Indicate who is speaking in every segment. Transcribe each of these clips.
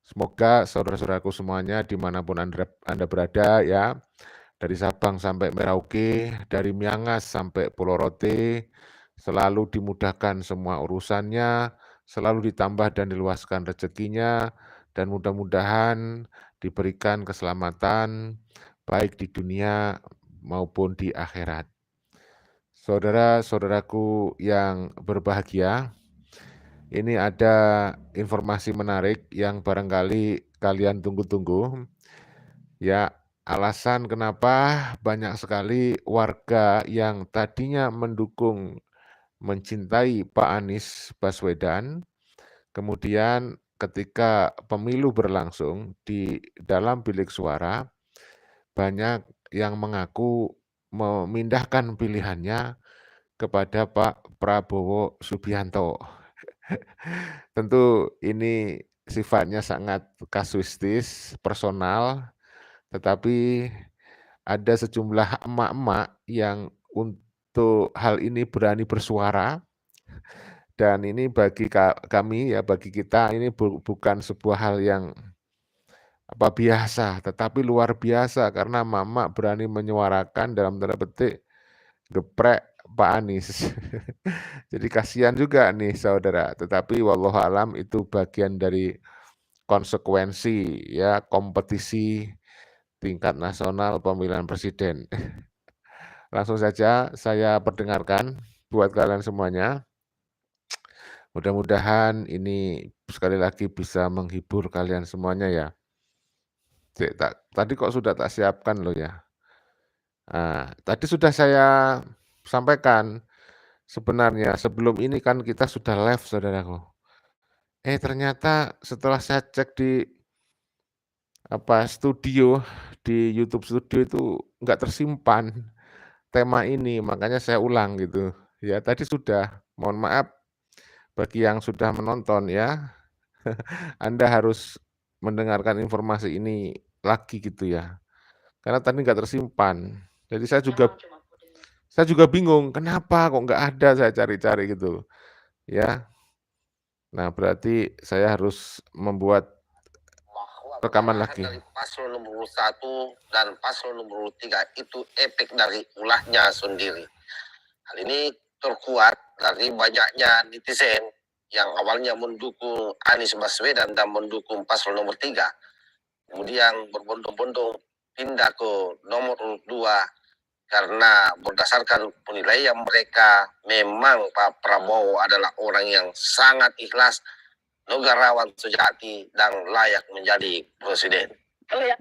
Speaker 1: Semoga saudara-saudaraku semuanya dimanapun Anda berada ya, dari Sabang sampai Merauke, dari Miangas sampai Pulau Rote, selalu dimudahkan semua urusannya, selalu ditambah dan diluaskan rezekinya, dan mudah-mudahan diberikan keselamatan baik di dunia maupun di akhirat. Saudara-saudaraku yang berbahagia, ini ada informasi menarik yang barangkali kalian tunggu-tunggu. Ya, alasan kenapa banyak sekali warga yang tadinya mendukung, mencintai Pak Anies Baswedan, kemudian ketika pemilu berlangsung di dalam bilik suara, banyak yang mengaku memindahkan pilihannya kepada Pak Prabowo Subianto. Tentu ini sifatnya sangat kasuistis, personal, tetapi ada sejumlah emak-emak yang untuk hal ini berani bersuara, dan ini bagi kami ya, bagi kita ini bukan sebuah hal yang biasa, tetapi luar biasa karena emak-emak berani menyuarakan dalam tanda petik geprek Pak Anies. Jadi kasihan juga nih saudara, tetapi wallahu alam itu bagian dari konsekuensi ya kompetisi tingkat nasional pemilihan presiden. Langsung saja saya perdengarkan buat kalian semuanya. Mudah-mudahan ini sekali lagi bisa menghibur kalian semuanya ya. Tadi kok sudah tak siapkan loh ya. Nah, tadi sudah saya sampaikan sebenarnya sebelum ini kan kita sudah live saudaraku. Ternyata setelah saya cek di studio di YouTube Studio itu nggak tersimpan tema ini, makanya saya ulang gitu. Ya tadi sudah, mohon maaf bagi yang sudah menonton ya, Anda harus mendengarkan informasi ini lagi gitu ya, karena tadi nggak tersimpan. Jadi saya juga bingung, kenapa kok nggak ada, saya cari-cari gitu, ya. Nah berarti saya harus membuat
Speaker 2: bahwa
Speaker 1: rekaman
Speaker 2: perubahan
Speaker 1: lagi.
Speaker 2: dari paslon nomor 1 dan paslon nomor 3 itu efek dari ulahnya sendiri. Hal ini terkuat dari banyaknya netizen yang awalnya mendukung Anies Baswedan dan mendukung paslon nomor 3, kemudian berbondong-bondong pindah ke nomor 2 karena berdasarkan penilaian mereka memang Pak Prabowo adalah orang yang sangat ikhlas, negarawan sejati, dan layak menjadi presiden.
Speaker 1: Oh ya.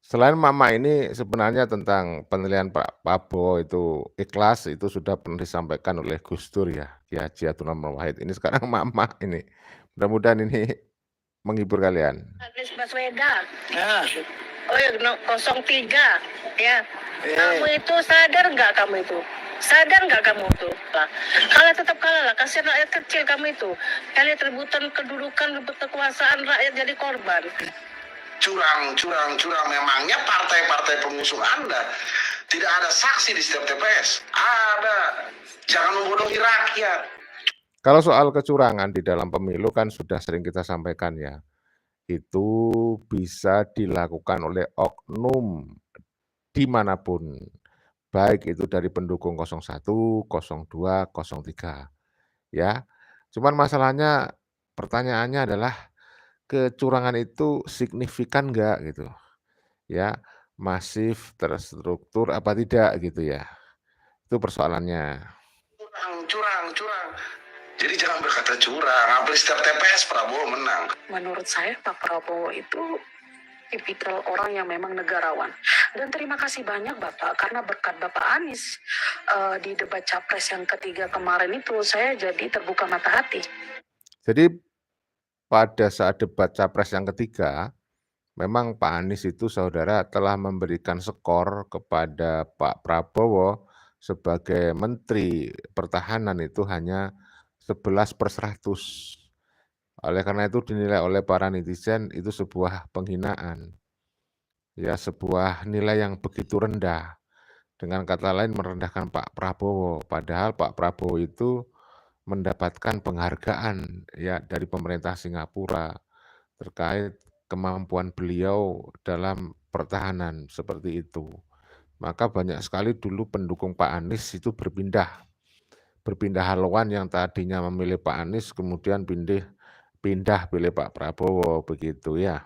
Speaker 1: Selain mama ini sebenarnya tentang penilaian Pak Prabowo itu ikhlas, itu sudah pernah disampaikan oleh Gus Dur ya, Ki Haji Abdurrahman Wahid. Ini sekarang mama ini. Mudah-mudahan ini menghibur kalian.
Speaker 3: Anies Baswedan. Ya. Oh ya, 03. Ya. Kamu itu sadar nggak kamu itu? Sadar nggak kamu itu? Kalah tetap kalah lah, kasihan rakyat kecil kamu itu. Kalian rebutan kedudukan, rebut kekuasaan, rakyat jadi korban.
Speaker 2: Curang. Memangnya partai-partai pengusung Anda tidak ada saksi di setiap TPS? Ada. Jangan membodohi rakyat.
Speaker 1: Kalau soal kecurangan di dalam pemilu kan sudah sering kita sampaikan ya. Itu bisa dilakukan oleh oknum dimanapun. Baik itu dari pendukung 01, 02, 03. Ya. Cuman masalahnya, pertanyaannya adalah kecurangan itu signifikan enggak gitu, ya, masif, terstruktur apa tidak gitu ya, itu persoalannya.
Speaker 2: Curang. Jadi jangan berkata curang, hampir setiap TPS Prabowo menang.
Speaker 3: Menurut saya Pak Prabowo itu tipikal orang yang memang negarawan. Dan terima kasih banyak Bapak, karena berkat Bapak Anies di debat Capres yang ketiga kemarin itu, saya jadi terbuka mata hati.
Speaker 1: Jadi pada saat debat Capres yang ketiga, memang Pak Anies itu saudara telah memberikan skor kepada Pak Prabowo sebagai Menteri Pertahanan itu hanya 11/100. Oleh karena itu dinilai oleh para netizen itu sebuah penghinaan. Ya, sebuah nilai yang begitu rendah. Dengan kata lain merendahkan Pak Prabowo, padahal Pak Prabowo itu mendapatkan penghargaan ya dari pemerintah Singapura terkait kemampuan beliau dalam pertahanan, seperti itu. Maka banyak sekali dulu pendukung Pak Anies itu berpindah haluan yang tadinya memilih Pak Anies kemudian pindah pilih Pak Prabowo, begitu ya.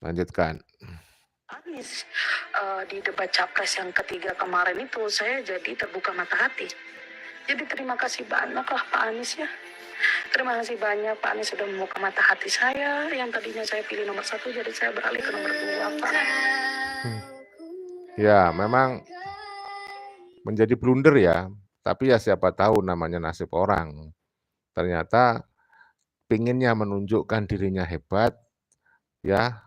Speaker 1: Lanjutkan.
Speaker 3: Anies di debat capres yang ketiga kemarin itu saya jadi terbuka mata hati. Jadi terima kasih banyak lah Pak Anies ya. Terima kasih banyak Pak Anies sudah membuka mata hati saya. Yang tadinya saya pilih nomor 1 jadi saya beralih ke nomor 2 Pak.
Speaker 1: Ya memang menjadi blunder ya. Tapi ya siapa tahu namanya nasib orang. Ternyata pinginnya menunjukkan dirinya hebat ya.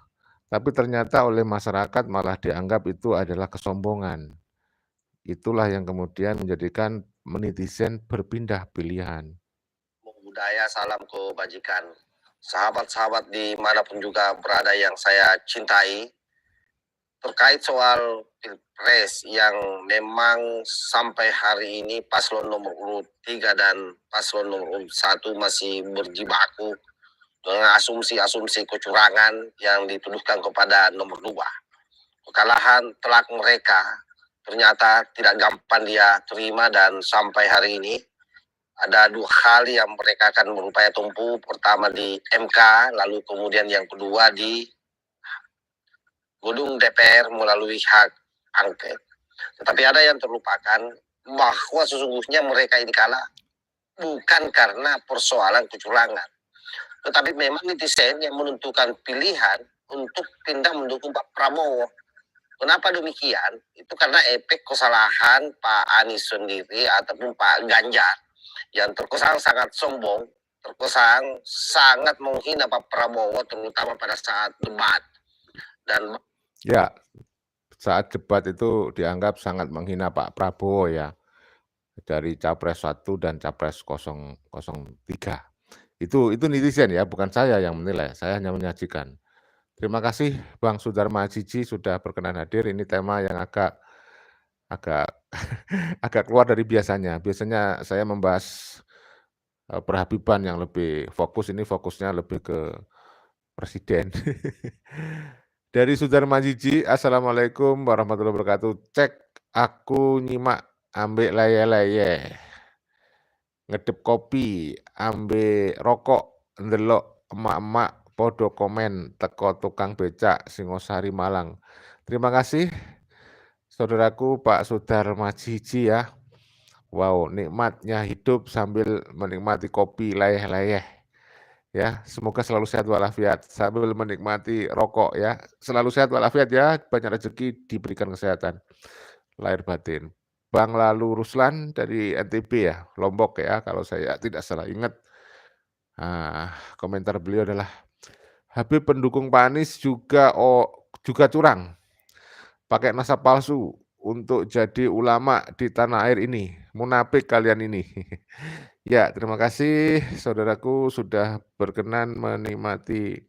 Speaker 1: Tapi ternyata oleh masyarakat malah dianggap itu adalah kesombongan. Itulah yang kemudian menjadikan netizen berpindah pilihan.
Speaker 2: Budaya salam kebajikan. Sahabat-sahabat dimanapun juga berada yang saya cintai, terkait soal pilpres yang memang sampai hari ini paslon nomor urut 3 dan paslon nomor urut 1 masih berjibaku dengan asumsi-asumsi kecurangan yang dituduhkan kepada nomor 2. Kekalahan telak mereka ternyata tidak gampang dia terima, dan sampai hari ini ada 2 hal yang mereka akan berupaya tempuh. Pertama di MK, lalu kemudian yang kedua di gedung DPR melalui hak angket. Tetapi ada yang terlupakan bahwa sesungguhnya mereka ini kalah bukan karena persoalan kecurangan, tetapi memang netizen yang menentukan pilihan untuk pindah mendukung Pak Prabowo. Kenapa demikian? Itu karena efek kesalahan Pak Anies sendiri ataupun Pak Ganjar yang terkesan sangat sombong, terkesan sangat menghina Pak Prabowo, terutama pada saat debat. Dan
Speaker 1: ya, saat debat itu dianggap sangat menghina Pak Prabowo ya, dari Capres 1 dan Capres 003. Itu netizen ya, bukan saya yang menilai, saya hanya menyajikan. Terima kasih Bang Sudarma Cici sudah berkenan hadir. Ini tema yang agak agak keluar dari biasanya. Biasanya saya membahas perhabiban yang lebih fokus, ini fokusnya lebih ke presiden. Dari Sudarma Cici, Assalamualaikum warahmatullahi wabarakatuh. Cek aku nyimak ambek laye-laye. Ngedep kopi, ambe rokok, ndelok emak-emak podo komen teko tukang becak Singosari Malang. Terima kasih saudaraku Pak Sudarma Cici ya. Wow, nikmatnya hidup sambil menikmati kopi layeh-layeh. Ya, semoga selalu sehat walafiat sambil menikmati rokok ya. Selalu sehat walafiat ya, banyak rezeki, diberikan kesehatan lahir batin. Bang Lalu Ruslan dari NTB ya, Lombok ya, kalau saya tidak salah ingat. Komentar beliau adalah, Habib pendukung Pak Anies juga curang, pakai nasab palsu untuk jadi ulama di tanah air ini. Munafik kalian ini. Ya, terima kasih saudaraku sudah berkenan menikmati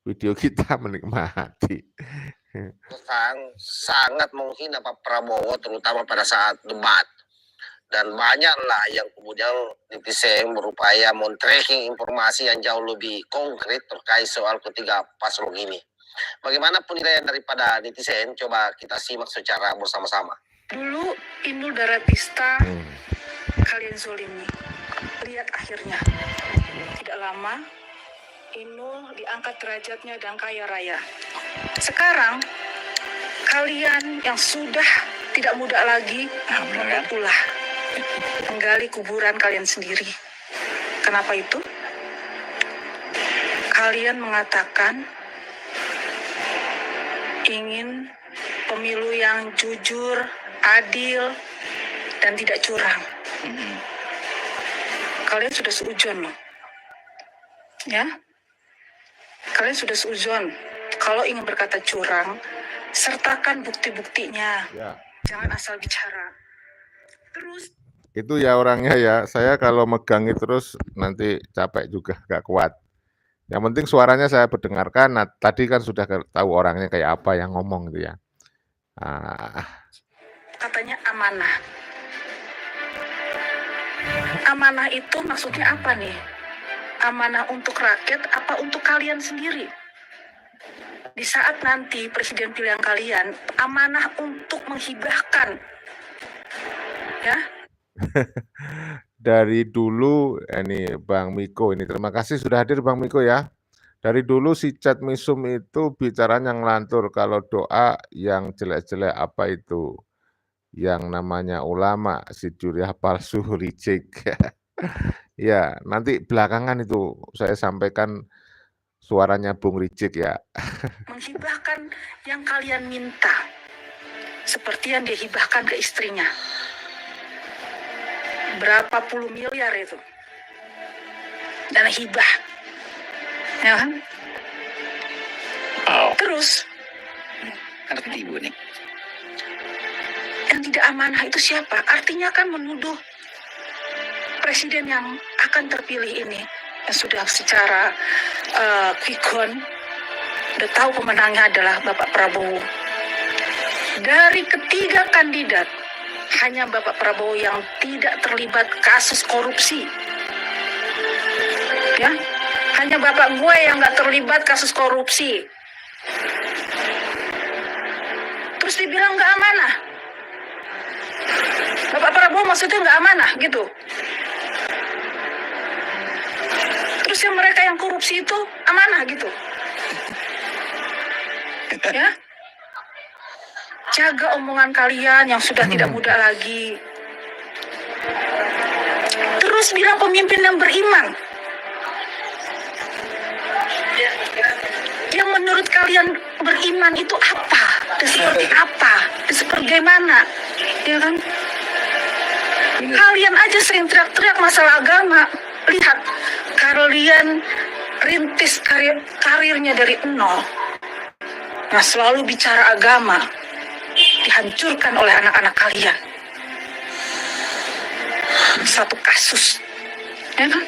Speaker 1: video kita, menikmati.
Speaker 2: sangat menghina Pak Prabowo, terutama pada saat debat. Dan banyaklah yang kemudian netizen berupaya men-tracking informasi yang jauh lebih konkret terkait soal ketiga paslon ini. Bagaimana penilaian daripada netizen? Coba kita simak secara bersama-sama.
Speaker 3: Dulu Inul Daratista kalian zolimi. Lihat akhirnya. Tidak lama Inul diangkat derajatnya dan kaya raya. Sekarang kalian yang sudah tidak muda lagi pula menggali kuburan kalian sendiri. Kenapa itu? Kalian mengatakan ingin pemilu yang jujur, adil, dan tidak curang. Kalian sudah seujon loh. Ya? Kalian sudah seujon. Kalau ingin berkata curang, sertakan bukti-buktinya.
Speaker 1: Ya.
Speaker 3: Jangan asal bicara. Terus
Speaker 1: itu ya orangnya ya, saya kalau megangi terus nanti capek juga, gak kuat. Yang penting suaranya saya berdengarkan. Nah, tadi kan sudah tahu orangnya kayak apa yang ngomong gitu ya.
Speaker 3: Katanya amanah. Amanah itu maksudnya apa nih? amanah untuk rakyat apa untuk kalian sendiri? Di saat nanti presiden pilihan kalian amanah untuk menghibahkan, ya.
Speaker 1: Dari dulu ini Bang Miko ini, terima kasih sudah hadir Bang Miko ya. Dari dulu si Chat Misum itu bicaranya ngelantur, kalau doa yang jelek-jelek apa itu, yang namanya ulama, si Juriah palsu, licik. Ya, nanti belakangan itu saya sampaikan suaranya Bung Licik ya.
Speaker 3: Menghibahkan yang kalian minta, seperti yang dia hibahkan ke istrinya. Berapa puluh miliar itu dana hibah, ya kan? Terus
Speaker 4: Ngerti Ibu nih.
Speaker 3: yang tidak amanah itu siapa? Artinya kan menuduh presiden yang akan terpilih ini, yang sudah secara kikon udah tahu pemenangnya adalah Bapak Prabowo. Dari ketiga kandidat, hanya Bapak Prabowo yang tidak terlibat kasus korupsi. Ya, hanya Bapak gue yang nggak terlibat kasus korupsi. Terus dibilang nggak amanah. Bapak Prabowo maksudnya nggak amanah gitu. Terus yang mereka yang korupsi itu amanah gitu. Ya, jaga omongan kalian yang sudah tidak muda lagi. Terus bilang pemimpin yang beriman, yang menurut kalian beriman itu apa? Dan seperti apa? Dan sebagaimana? Ya kan? Kalian aja sering teriak-teriak masalah agama. Lihat, kalian rintis karirnya dari nol. Nah, selalu bicara agama dihancurkan oleh anak-anak kalian. Satu kasus, ya kan?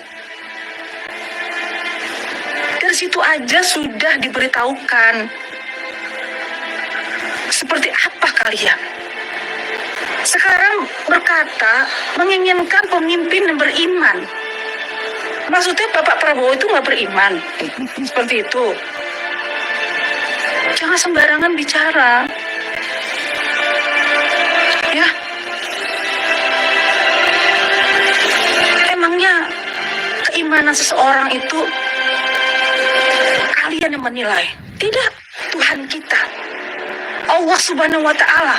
Speaker 3: Dari situ aja sudah diberitahukan seperti apa kalian. Sekarang berkata menginginkan pemimpin yang beriman. Maksudnya Bapak Prabowo itu nggak beriman, seperti itu. Jangan sembarangan bicara. Ya. Emangnya keimanan seseorang itu kalian yang menilai? Tidak, Tuhan kita. Allah Subhanahu wa Ta'ala.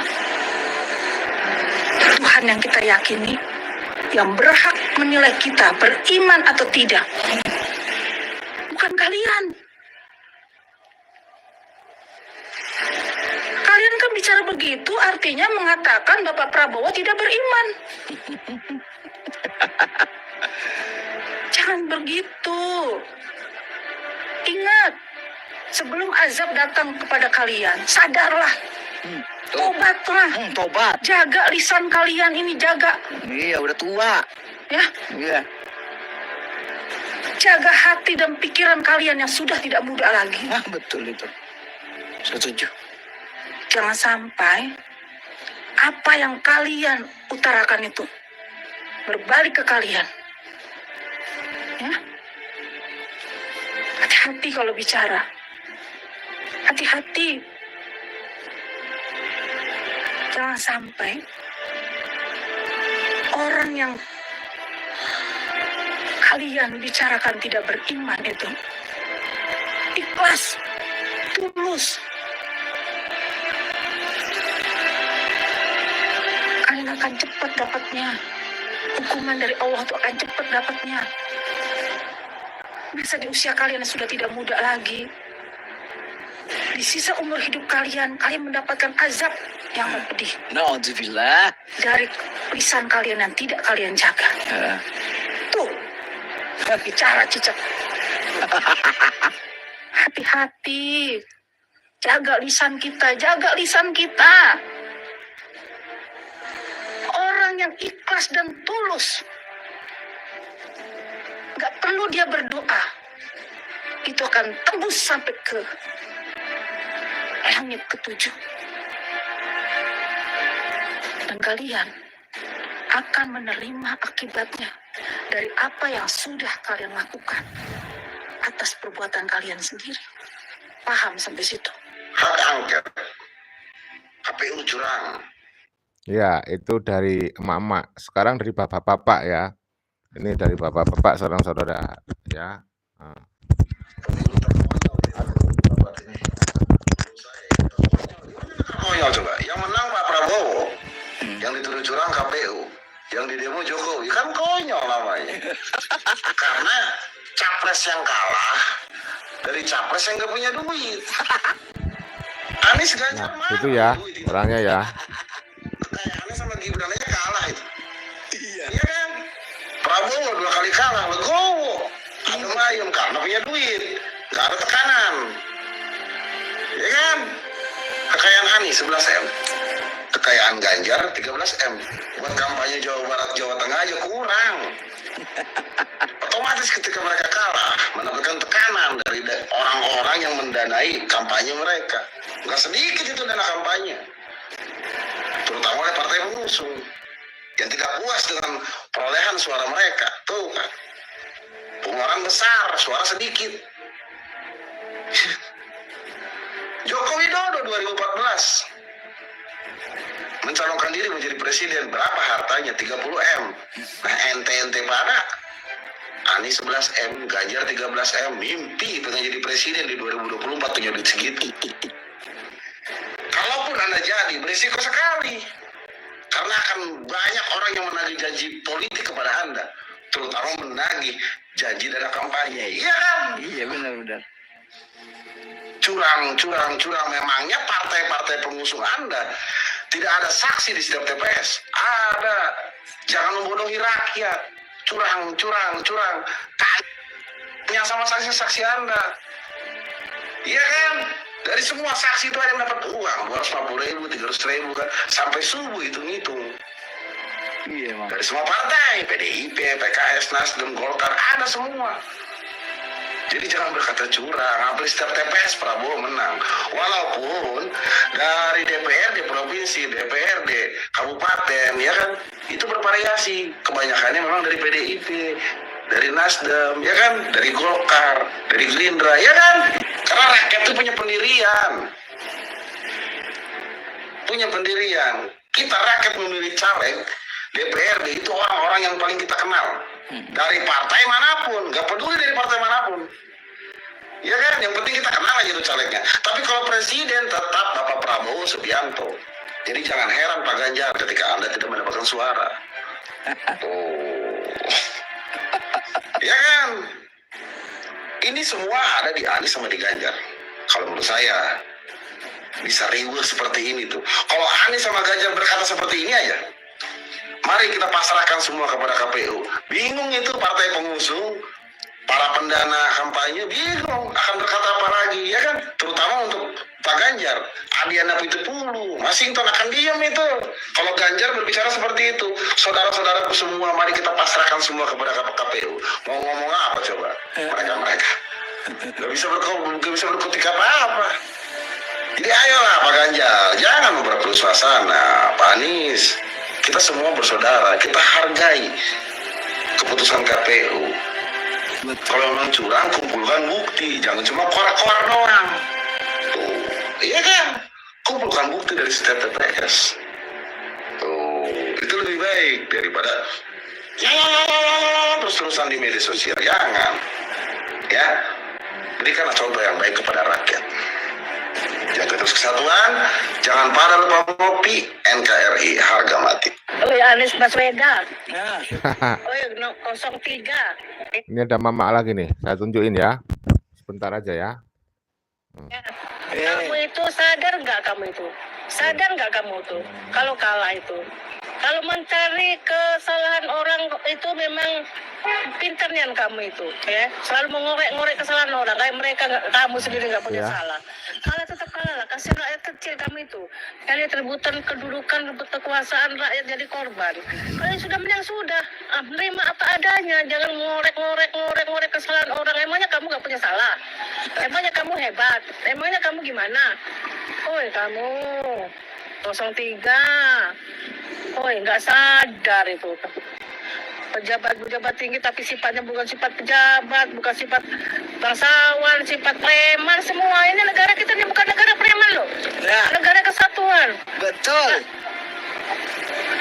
Speaker 3: Tuhan yang kita yakini, yang berhak menilai kita beriman atau tidak. Bukan kalian. Kalian kan bicara begitu artinya mengatakan Bapak Prabowo tidak beriman. Jangan begitu. Ingat, sebelum azab datang kepada kalian, sadarlah. Tobatlah.
Speaker 4: Tobat.
Speaker 3: Jaga lisan kalian ini, jaga.
Speaker 4: Iya, udah tua.
Speaker 3: Ya.
Speaker 4: Iya.
Speaker 3: Jaga hati dan pikiran kalian yang sudah tidak muda lagi.
Speaker 4: Nah, betul itu. Setuju.
Speaker 3: Jangan sampai apa yang kalian utarakan itu berbalik ke kalian. Ya. Hati-hati kalau bicara. Hati-hati. Jangan sampai orang yang kalian bicarakan tidak beriman itu ikhlas, tulus. Kalian akan cepat dapatnya. Hukuman dari Allah itu akan cepat dapatnya. Bisa di usia kalian yang sudah tidak muda lagi. Di sisa umur hidup kalian, kalian mendapatkan azab yang pedih.
Speaker 4: Na'udzubillah.
Speaker 3: Dari lisan kalian yang tidak kalian jaga. Tuh, bicara cicak. Hati-hati. Jaga lisan kita, jaga lisan kita. Orang yang ikhlas dan tulus, gak perlu dia berdoa, itu akan tembus sampai ke langit ketujuh. Dan kalian akan menerima akibatnya. Dan dari apa yang sudah kalian lakukan atas perbuatan kalian sendiri. Paham sampai situ?
Speaker 2: Hak angket. KPU curang.
Speaker 1: Ya, itu dari emak-emak. Sekarang dari bapak-bapak ya. Ini dari bapak-bapak, saudara-saudara ya. Nah.
Speaker 2: Konyol coba. Yang menang Pak Prabowo, yang dituduh curang KPU, yang di demo Jokowi, kan konyol namanya. Karena capres yang kalah dari capres yang nggak punya duit. Anies Ganjar
Speaker 1: Nah, itu ya orangnya ya.
Speaker 2: Kayak Anies sama Gibran aja kalah itu. Iya kan? Prabowo 2 kali kalah, legowo. Adem ayem karena punya duit, nggak ada tekanan. Iya kan? Kekayaan Anies 11 M, kekayaan Ganjar 13 M. Buat kampanye Jawa Barat, Jawa Tengah aja kurang. Otomatis ketika mereka kalah, mendapatkan tekanan dari orang-orang yang mendanai kampanye mereka. Nggak sedikit itu dana kampanye, terutama oleh partai pengusung yang tidak puas dengan perolehan suara mereka. Tuh kan, pengeluaran besar, suara sedikit. Joko Widodo 2014 mencalonkan diri menjadi presiden, berapa hartanya? 30 M. Nah, ente pada Anies 11 M, Ganjar 13 M, mimpi pengen jadi presiden di 2024 punya duit segitu. Kalaupun Anda jadi, berisiko sekali. Karena akan banyak orang yang menagih janji politik kepada Anda, terutama menagih janji dana kampanye. Iya kan?
Speaker 4: Iya, benar-benar.
Speaker 2: Curang. Memangnya partai-partai pengusung Anda tidak ada saksi di setiap TPS? Ada. Jangan membodohi rakyat. Curang. Tanya sama saksi-saksi Anda. Iya kan? Dari semua saksi itu ada yang dapat uang 250.000, 300.000 kan, sampai subuh hitung-hitung.
Speaker 4: Iya, Bang.
Speaker 2: Dari semua partai, PDIP, PKS, Nasdem, Golkar, ada semua. Jadi jangan berkata curang. Hampir setiap TPS Prabowo menang. Walaupun dari DPRD provinsi, DPRD kabupaten, ya kan, itu bervariasi. Kebanyakannya memang dari PDIP, dari Nasdem, ya kan, dari Golkar, dari Gerindra, ya kan. Karena rakyat itu punya pendirian. Kita rakyat memilih caleg DPRD itu orang-orang yang paling kita kenal. Dari partai manapun, nggak peduli dari partai manapun. Ya kan, yang penting kita kenal aja itu calegnya. Tapi kalau presiden tetap Bapak Prabowo Subianto. Jadi jangan heran Pak Ganjar ketika Anda tidak mendapatkan suara. Tuh. Ya kan? Ini semua ada di Anies sama di Ganjar. Kalau menurut saya bisa riuh seperti ini tuh. Kalau Anies sama Ganjar berkata seperti ini aja, mari kita pasrahkan semua kepada KPU. Bingung itu partai pengusung, para pendana kampanye bingung akan berkata apa lagi, ya kan? Terutama untuk Pak Ganjar, Adiana Pitupulu, Masinton akan diam itu. Kalau Ganjar berbicara seperti itu, saudara-saudaraku semua, mari kita pasrahkan semua kepada KPU. Mau ngomong apa coba? Mereka gak bisa berkutik apa-apa. Jadi ayolah Pak Ganjar, jangan memperkeruh suasana. Pak Anies, kita semua bersaudara, kita hargai keputusan KPU. Kalau memang curang, kumpulkan bukti, jangan cuma korak-korak doang. Tuh, iya kan? Kumpulkan bukti dari setiap TPS. Tuh, itu lebih baik daripada terus-terusan di media sosial. Jangan, ya. Berikanlah contoh yang baik kepada rakyat. Jaga terus kesatuan, jangan pada lupa ngopi, NKRI harga mati.
Speaker 3: Oi Anies Baswedan.
Speaker 4: Nah,
Speaker 3: Oi 03.
Speaker 1: Ini ada mama lagi nih, saya tunjukin ya. Sebentar aja ya.
Speaker 3: Kamu itu sadar nggak kamu itu? Sadar nggak kamu tuh? Kalau kalah itu, kalau mencari kesalahan orang itu memang pinternya kamu itu, ya. Selalu mengorek-ngorek kesalahan orang, kayak mereka kamu sendiri nggak punya
Speaker 1: Ya.
Speaker 3: salah. Kalah tetap kalah lah, kasih rakyat kecil kamu itu. Kalian rebutan kedudukan, rebut kekuasaan, rakyat jadi korban. Kalian sudah menang sudah, menerima apa adanya, jangan ngorek kesalahan orang. Emangnya kamu nggak punya salah? Emangnya kamu hebat? Emangnya kamu gimana? Oi kamu 03. Oi nggak sadar itu. pejabat tinggi tapi sifatnya bukan sifat pejabat, bukan sifat bangsawan, sifat preman semua. Ini negara kita ini bukan negara preman loh.
Speaker 4: Ya,
Speaker 3: Negara kesatuan.
Speaker 4: betul.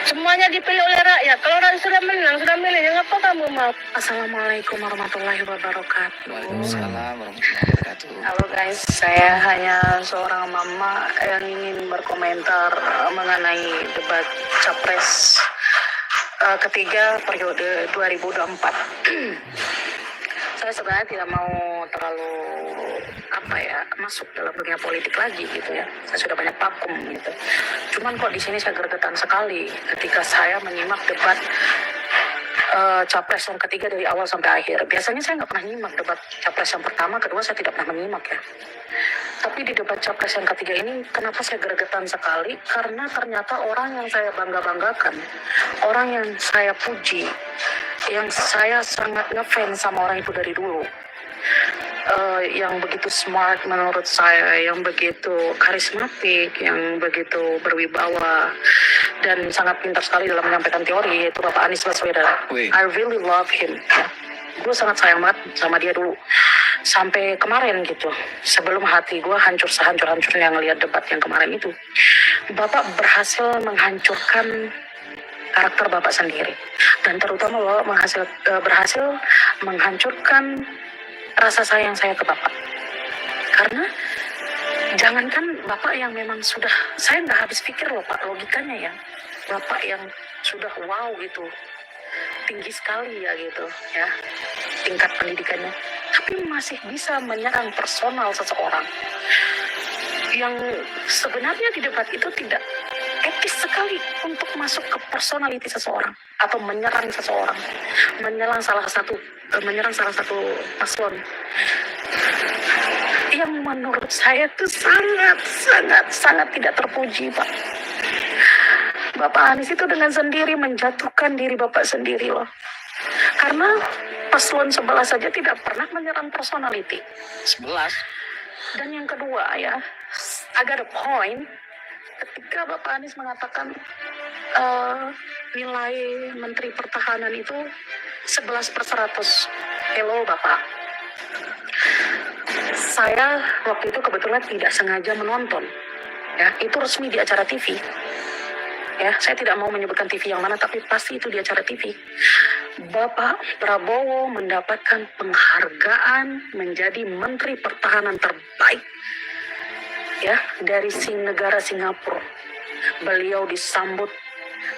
Speaker 3: Semuanya dipilih oleh rakyat. Kalau rakyat sudah menang, sudah milih, ya apa kamu mau? Assalamualaikum warahmatullahi wabarakatuh.
Speaker 4: Waalaikumsalam warahmatullahi wabarakatuh.
Speaker 3: Halo guys, saya hanya seorang mama yang ingin berkomentar mengenai debat Capres ketiga periode 2024. Saya sebenarnya tidak mau terlalu masuk dalam dunia politik lagi gitu ya. Saya sudah banyak vakum gitu. Cuman kok di sini saya gregetan sekali ketika saya menyimak debat Capres yang ketiga dari awal sampai akhir. Biasanya saya nggak pernah nyimak debat Capres yang pertama, kedua saya tidak pernah menyimak ya. Tapi di debat Capres yang ketiga ini, kenapa saya gregetan sekali? Karena ternyata orang yang saya bangga-banggakan, orang yang saya puji, yang saya sangat ngefans sama orang itu dari dulu, yang begitu smart menurut saya, yang begitu karismatik, yang begitu berwibawa, dan sangat pintar sekali dalam menyampaikan teori, yaitu Bapak Anies Baswedan. I really love him. Ya. Gue sangat sayang banget sama dia dulu. Sampai kemarin gitu, sebelum hati gue hancur sehancur-hancurnya ngelihat debat yang kemarin itu. Bapak berhasil menghancurkan karakter Bapak sendiri. Dan terutama Bapak berhasil menghancurkan rasa sayang saya ke Bapak. Karena jangankan Bapak yang memang sudah, saya nggak habis pikir loh Pak, logikanya ya. Bapak yang sudah wow gitu, tinggi sekali ya gitu ya, tingkat pendidikannya. Tapi masih bisa menyerang personal seseorang. Yang sebenarnya di debat itu tidak etis sekali untuk masuk ke personality seseorang atau menyerang seseorang, menyerang salah satu paslon yang menurut saya itu sangat tidak terpuji, Pak. Bapak Anies itu dengan sendiri menjatuhkan diri Bapak sendiri loh. Karena paslon sebelah saja tidak pernah menyerang personality.
Speaker 4: 11.
Speaker 3: Dan yang kedua ya, agak ada point ketika Bapak Anies mengatakan nilai Menteri Pertahanan itu 11/100. Hello Bapak. Saya waktu itu kebetulan tidak sengaja menonton. Ya, itu resmi di acara TV. Ya, saya tidak mau menyebutkan TV yang mana, tapi pasti itu di acara TV. Bapak Prabowo mendapatkan penghargaan menjadi Menteri Pertahanan terbaik ya dari negara Singapura. Beliau disambut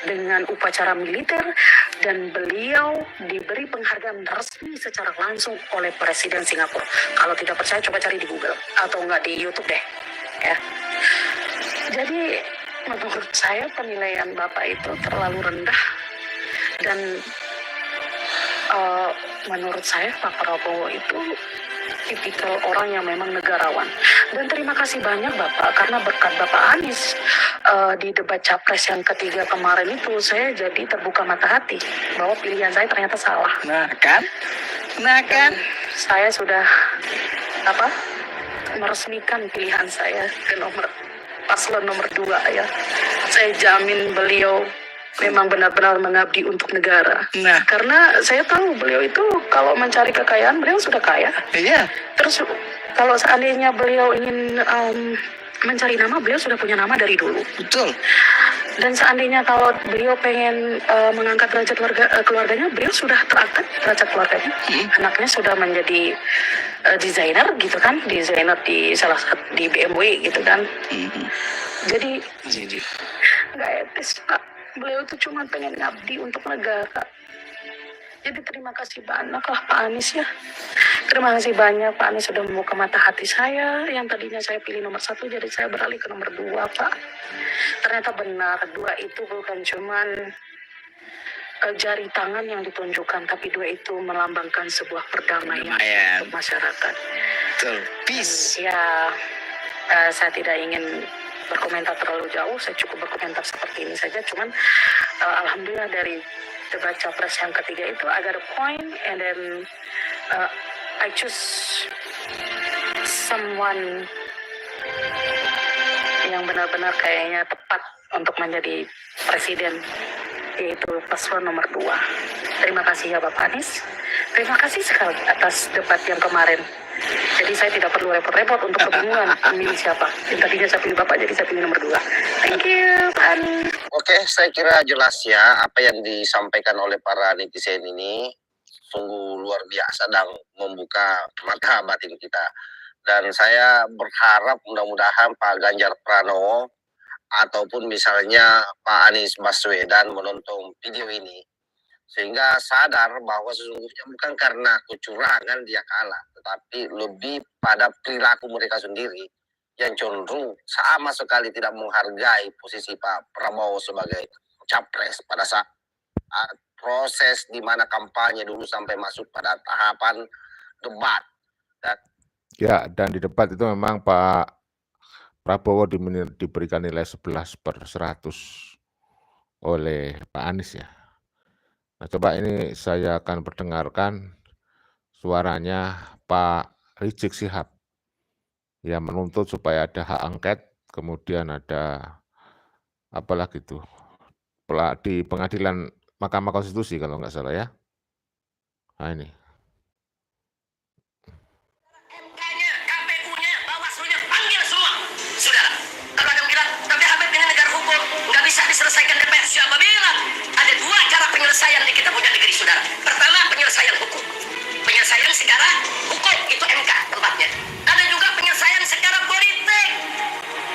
Speaker 3: dengan upacara militer dan beliau diberi penghargaan resmi secara langsung oleh Presiden Singapura. Kalau tidak percaya coba cari di Google atau enggak di YouTube deh ya. Jadi menurut saya penilaian Bapak itu terlalu rendah dan menurut saya Pak Prabowo itu tipikal orang yang memang negarawan. Dan terima kasih banyak Bapak, karena berkat Bapak Anies di debat Capres yang ketiga kemarin itu saya jadi terbuka mata hati bahwa pilihan saya ternyata salah.
Speaker 4: Nah kan?
Speaker 3: Saya sudah meresmikan pilihan saya ke paslon nomor 2 ya. Saya jamin beliau memang benar-benar mengabdi untuk negara.
Speaker 4: Nah,
Speaker 3: karena saya tahu beliau itu kalau mencari kekayaan, beliau sudah kaya.
Speaker 4: iya.
Speaker 3: Terus kalau seandainya beliau ingin mencari nama, beliau sudah punya nama dari dulu.
Speaker 4: Betul.
Speaker 3: Dan seandainya kalau beliau pengen mengangkat derajat keluarganya, beliau sudah terangkat derajat keluarganya. Anaknya sudah menjadi desainer gitu kan, desainer di salah satu di BMW gitu kan. Jadi nggak etis Pak. Beliau itu cuma pengen ngabdi untuk negara. Jadi terima kasih banyak lah Pak Anies ya. Terima kasih banyak Pak Anies sudah membuka mata hati saya. Yang tadinya saya pilih nomor 1, jadi saya beralih ke nomor 2 Pak. Ternyata benar, 2 itu bukan cuman jari tangan yang ditunjukkan, tapi 2 itu melambangkan sebuah perdamaian untuk masyarakat.
Speaker 4: Betul. Peace.
Speaker 3: Ya, saya tidak ingin berkomentar terlalu jauh, saya cukup berkomentar seperti ini saja. Cuman alhamdulillah dari debat Capres yang ketiga itu I got a point, and then I choose someone yang benar-benar kayaknya tepat untuk menjadi presiden yaitu paslon nomor 2. Terima kasih ya Bapak Anies. Terima kasih sekali atas debat yang kemarin. Jadi saya tidak perlu repot-repot untuk kebingungan memilih siapa. Yang tadinya saya pilih Bapak, jadi saya pilih nomor 2. Thank you, Pak Anies.
Speaker 2: Oke, saya kira jelas ya apa yang disampaikan oleh para netizen ini sungguh luar biasa dan membuka mata batin kita. Dan saya berharap mudah-mudahan Pak Ganjar Pranowo ataupun misalnya Pak Anies Baswedan menonton video ini sehingga sadar bahwa sesungguhnya bukan karena kecurangan dia kalah, tetapi lebih pada perilaku mereka sendiri yang cenderung sama sekali tidak menghargai posisi Pak Prabowo sebagai capres pada saat proses di mana kampanye dulu sampai masuk pada tahapan debat.
Speaker 1: Ya, dan di debat itu memang Pak Prabowo diberikan nilai 11/100 oleh Pak Anies ya. Nah, coba ini saya akan perdengarkan suaranya Pak Rizik Syihab yang menuntut supaya ada hak angket, kemudian ada apalagi itu di pengadilan Mahkamah Konstitusi kalau nggak salah ya. Nah ini.
Speaker 5: MK-nya, KPU-nya, Bawaslu-nya panggil semua, saudara. Kalau ada yang bilang, tapi Habib ini negara hukum, nggak bisa diselesaikan DPR. Siapa bilang? Ada 2 cara penyelesaian di kita punya negeri, saudara. Pertama, penyelesaian hukum. Penyelesaian secara hukum, itu MK tempatnya. Ada juga penyelesaian secara politik.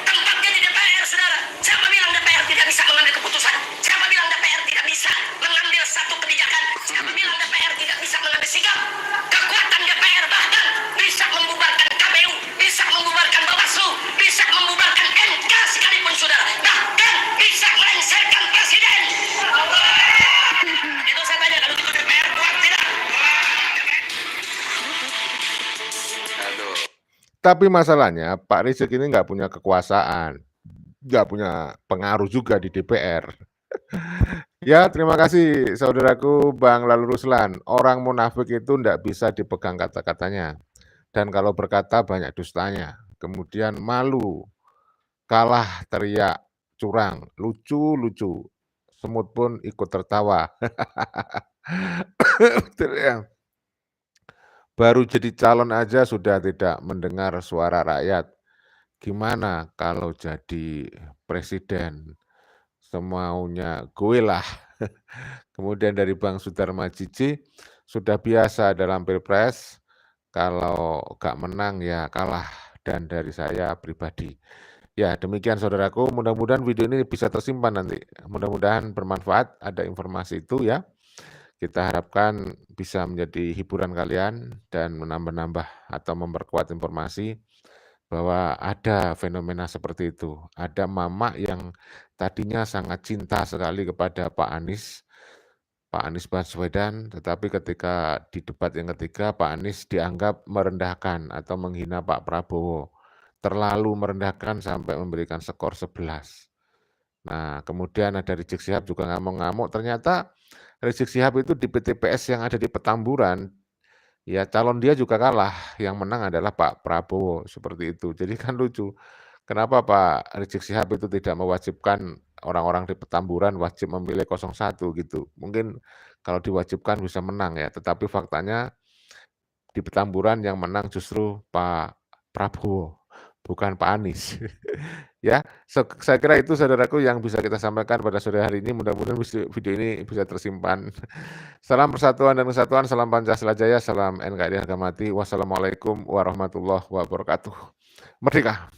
Speaker 5: Tempatnya di DPR, saudara. Siapa bilang DPR tidak bisa mengambil keputusan? Siapa bilang DPR tidak bisa mengambil satu kebijakan? Siapa bilang DPR tidak bisa mengambil sikap? Kekuatan DPR bahkan bisa membubarkan KPU, bisa membubarkan Bawaslu, bisa membubarkan MK sekalipun, saudara. Bahkan bisa melengsarkan presiden. Itu saya tanya, kalau itu DPR kuat tidak?
Speaker 2: Aduh.
Speaker 1: Tapi masalahnya Pak Rizik ini nggak punya kekuasaan, nggak punya pengaruh juga di DPR. Ya, terima kasih saudaraku Bang Lalu Ruslan. Orang munafik itu nggak bisa dipegang kata-katanya. Dan kalau berkata banyak dustanya. Kemudian malu, kalah teriak, curang, lucu-lucu. Semut pun ikut tertawa. Baru jadi calon aja sudah tidak mendengar suara rakyat. Gimana kalau jadi presiden? Semaunya gue lah. Kemudian dari Bang Sudarma Cici, sudah biasa dalam pilpres, kalau gak menang ya kalah. Dan dari saya pribadi. Ya demikian saudaraku, mudah-mudahan video ini bisa tersimpan nanti. Mudah-mudahan bermanfaat, ada informasi itu ya. Kita harapkan bisa menjadi hiburan kalian dan menambah-nambah atau memperkuat informasi bahwa ada fenomena seperti itu. Ada mama yang tadinya sangat cinta sekali kepada Pak Anies Baswedan, tetapi ketika di debat yang ketiga Pak Anies dianggap merendahkan atau menghina Pak Prabowo. Terlalu merendahkan sampai memberikan skor 11. Nah, kemudian ada Rizik Syihab juga ngamuk-ngamuk, ternyata Rizik Syihab itu di PTPS yang ada di Petamburan, ya calon dia juga kalah, yang menang adalah Pak Prabowo, seperti itu. Jadi kan lucu, kenapa Pak Rizik Syihab itu tidak mewajibkan orang-orang di Petamburan wajib memilih 01 gitu. Mungkin kalau diwajibkan bisa menang ya, tetapi faktanya di Petamburan yang menang justru Pak Prabowo, bukan Pak Anies. Ya, saya kira itu saudaraku yang bisa kita sampaikan pada sore hari ini. Mudah-mudahan video ini bisa tersimpan. Salam persatuan dan kesatuan, salam Pancasila Jaya, salam NKRI harga mati. Wassalamualaikum warahmatullahi wabarakatuh. Merdeka!